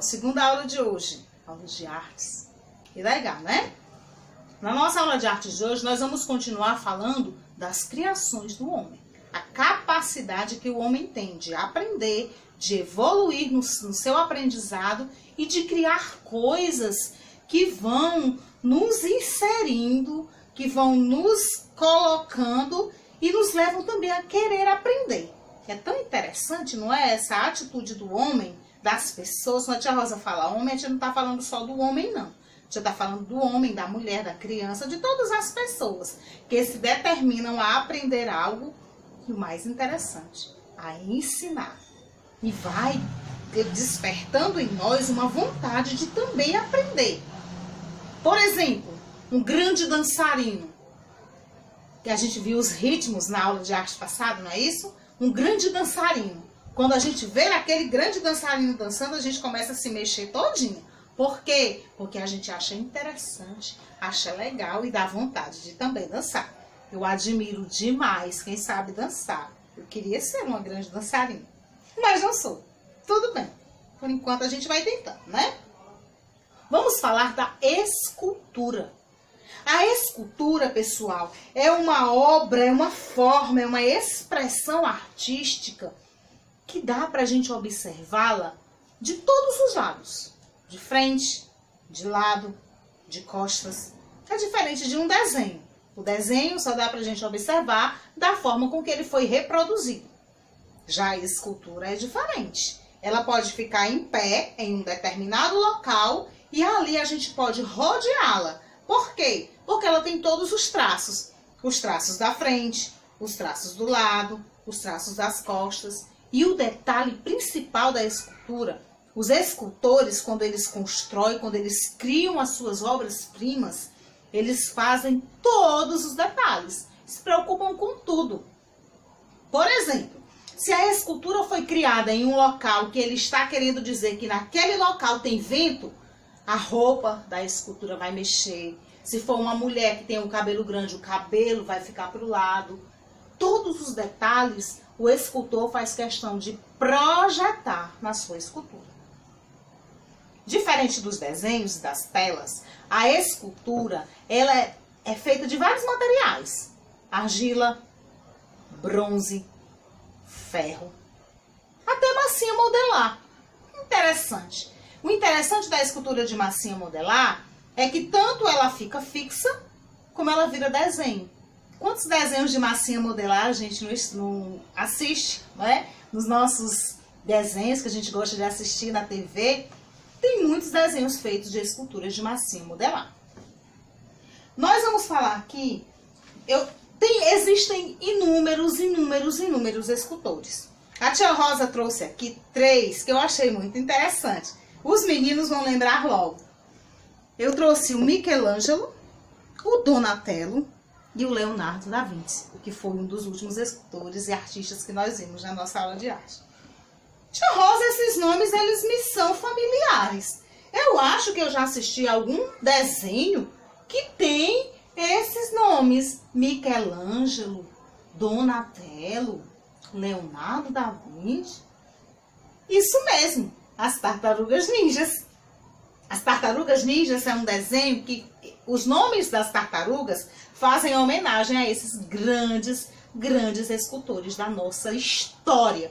pessoal, segunda aula de hoje, aula de artes. Que legal, né? Na nossa aula de artes de hoje, nós vamos continuar falando das criações do homem. A capacidade que o homem tem de aprender, de evoluir no seu aprendizado e de criar coisas que vão nos inserindo, que vão nos colocando e nos levam também a querer aprender. É tão interessante, não é? Essa atitude do homem, das pessoas. Quando a tia Rosa fala homem, a gente não está falando só do homem, não. A gente está falando do homem, da mulher, da criança, de todas as pessoas que se determinam a aprender algo. E o mais interessante, a ensinar. E vai despertando em nós uma vontade de também aprender. Por exemplo, um grande dançarino, que a gente viu os ritmos na aula de arte passada, não é isso? Um grande dançarino. Quando a gente vê aquele grande dançarino dançando, a gente começa a se mexer todinha. Por quê? Porque a gente acha interessante, acha legal e dá vontade de também dançar. Eu admiro demais quem sabe dançar. Eu queria ser uma grande dançarina, mas não sou. Tudo bem. Por enquanto a gente vai tentando, né? Vamos falar da escultura. A escultura, pessoal, é uma obra, é uma forma, é uma expressão artística que dá para a gente observá-la de todos os lados. De frente, de lado, de costas. É diferente de um desenho. O desenho só dá para a gente observar da forma com que ele foi reproduzido. Já a escultura é diferente. Ela pode ficar em pé em um determinado local e ali a gente pode rodeá-la. Por quê? Porque ela tem todos os traços. Os traços da frente, os traços do lado, os traços das costas. E o detalhe principal da escultura, os escultores, quando eles constroem, quando eles criam as suas obras-primas, eles fazem todos os detalhes. Se preocupam com tudo. Por exemplo, se a escultura foi criada em um local que ele está querendo dizer que naquele local tem vento, a roupa da escultura vai mexer. Se for uma mulher que tem um cabelo grande, o cabelo vai ficar para o lado. Todos os detalhes o escultor faz questão de projetar na sua escultura. Diferente dos desenhos e das telas, a escultura ela é feita de vários materiais. Argila, bronze, ferro, até massinha modelar. Interessante. O interessante da escultura de massinha modelar é que tanto ela fica fixa, como ela vira desenho. Quantos desenhos de massinha modelar a gente não assiste, não é? Nos nossos desenhos que a gente gosta de assistir na TV, tem muitos desenhos feitos de esculturas de massinha modelar. Nós vamos falar aqui, existem inúmeros escultores. A tia Rosa trouxe aqui 3 que eu achei muito interessante. Os meninos vão lembrar logo. Eu trouxe o Michelangelo, o Donatello e o Leonardo da Vinci, que foi um dos últimos escultores e artistas que nós vimos na nossa aula de arte. Tia Rosa, esses nomes, eles me são familiares. Eu acho que eu já assisti a algum desenho que tem esses nomes. Michelangelo, Donatello, Leonardo da Vinci. Isso mesmo, as Tartarugas Ninjas. As Tartarugas Ninjas é um desenho que os nomes das tartarugas fazem homenagem a esses grandes escultores da nossa história.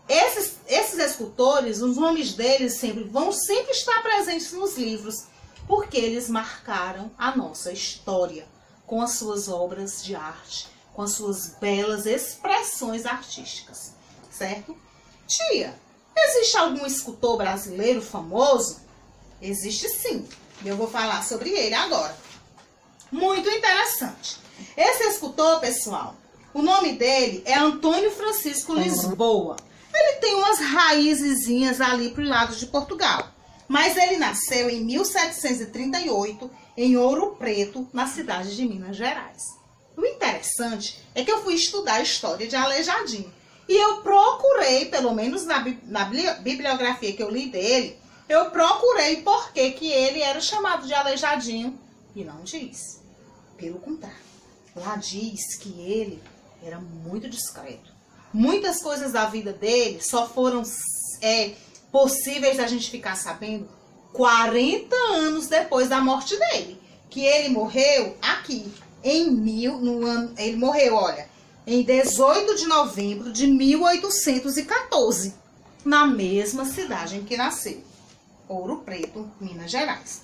Esses escultores, os nomes deles vão sempre estar presentes nos livros, porque eles marcaram a nossa história com as suas obras de arte, com as suas belas expressões artísticas, certo? Tia, existe algum escultor brasileiro famoso? Existe sim, e eu vou falar sobre ele agora. Muito interessante. Esse escultor, pessoal, o nome dele é Antônio Francisco Lisboa. Ele tem umas raizezinhas ali para o lado de Portugal. Mas ele nasceu em 1738, em Ouro Preto, na cidade de Minas Gerais. O interessante é que eu fui estudar a história de Aleijadinho. E eu procurei, pelo menos na bibliografia que eu li dele, eu procurei por que ele era chamado de Aleijadinho. E não diz. Pelo contrário. Lá diz que ele era muito discreto. Muitas coisas da vida dele só foram possíveis da gente ficar sabendo 40 anos depois da morte dele. Que ele morreu aqui, ele morreu, olha, em 18 de novembro de 1814, na mesma cidade em que nasceu, Ouro Preto, Minas Gerais.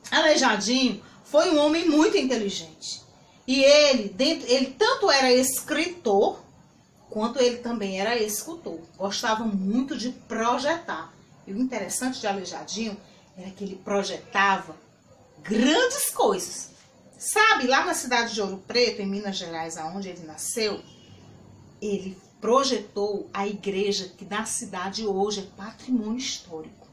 Aleijadinho foi um homem muito inteligente. E ele tanto era escritor, quanto ele também era escultor. Gostava muito de projetar. E o interessante de Aleijadinho era que ele projetava grandes coisas. Sabe, lá na cidade de Ouro Preto, em Minas Gerais, aonde ele nasceu, ele projetou a igreja que na cidade hoje é patrimônio histórico.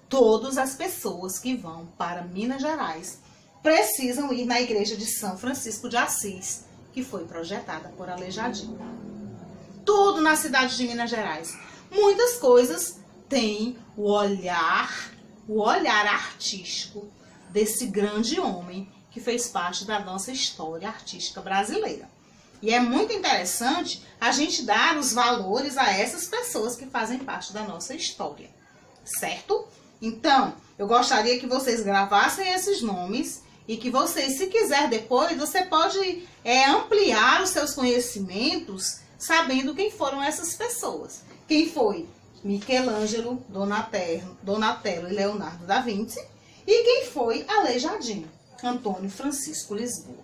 Todas as pessoas que vão para Minas Gerais precisam ir na igreja de São Francisco de Assis, que foi projetada por Aleijadinho. Tudo na cidade de Minas Gerais. Muitas coisas têm o olhar artístico desse grande homem que fez parte da nossa história artística brasileira. E é muito interessante a gente dar os valores a essas pessoas que fazem parte da nossa história, certo? Então, eu gostaria que vocês gravassem esses nomes e que vocês, se quiser depois, você pode ampliar os seus conhecimentos sabendo quem foram essas pessoas. Quem foi Michelangelo, Donatello e Leonardo da Vinci, e quem foi Aleijadinho, Antônio Francisco Lisboa.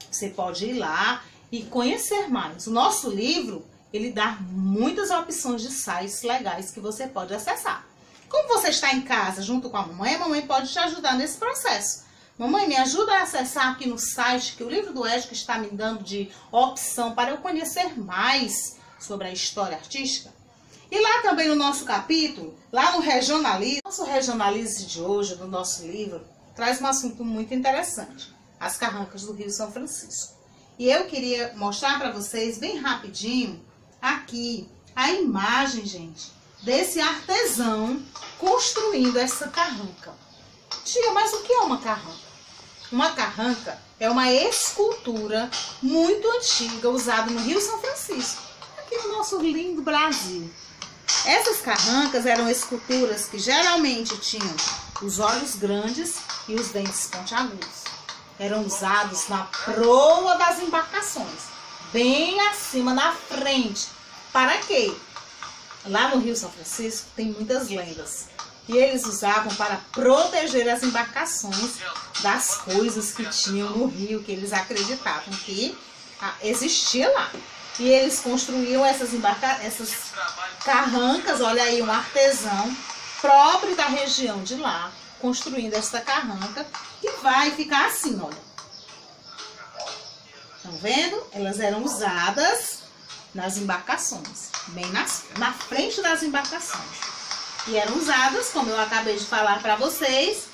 Você pode ir lá e conhecer mais. O nosso livro, ele dá muitas opções de sites legais que você pode acessar. Como você está em casa junto com a mamãe pode te ajudar nesse processo. Mamãe, me ajuda a acessar aqui no site que o livro do Édico está me dando de opção para eu conhecer mais sobre a história artística. E lá também no nosso capítulo, lá no regionalismo, nosso regionalismo de hoje, do nosso livro, traz um assunto muito interessante, as carrancas do Rio São Francisco. E eu queria mostrar para vocês bem rapidinho aqui a imagem, gente, desse artesão construindo essa carranca. Tia, mas o que é uma carranca? Uma carranca é uma escultura muito antiga usada no Rio São Francisco, aqui no nosso lindo Brasil. Essas carrancas eram esculturas que geralmente tinham os olhos grandes e os dentes pontiagudos. Eram usados na proa das embarcações, bem acima, na frente. Para quê? Lá no Rio São Francisco tem muitas lendas. E eles usavam para proteger as embarcações das coisas que tinham no rio, que eles acreditavam que existia lá. E eles construíam essas carrancas, olha aí, um artesão próprio da região de lá, construindo essa carranca, que vai ficar assim, olha. Estão vendo? Elas eram usadas nas embarcações, bem na frente das embarcações. E eram usadas, como eu acabei de falar para vocês,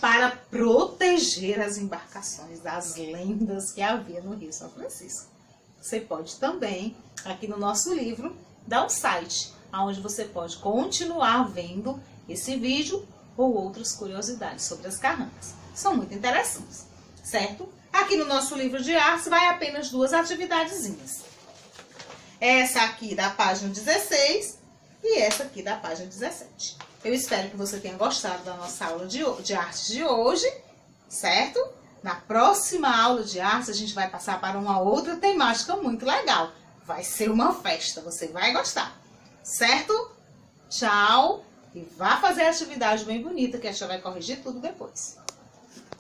para proteger as embarcações das lendas que havia no Rio São Francisco. Você pode também, aqui no nosso livro, dar um site, onde você pode continuar vendo esse vídeo ou outras curiosidades sobre as carrancas. São muito interessantes, certo? Aqui no nosso livro de artes vai apenas 2 atividadezinhas. Essa aqui da página 16 e essa aqui da página 17. Eu espero que você tenha gostado da nossa aula de artes de hoje, certo? Na próxima aula de artes a gente vai passar para uma outra temática muito legal. Vai ser uma festa, você vai gostar, certo? Tchau! E vá fazer a atividade bem bonita que a tia vai corrigir tudo depois.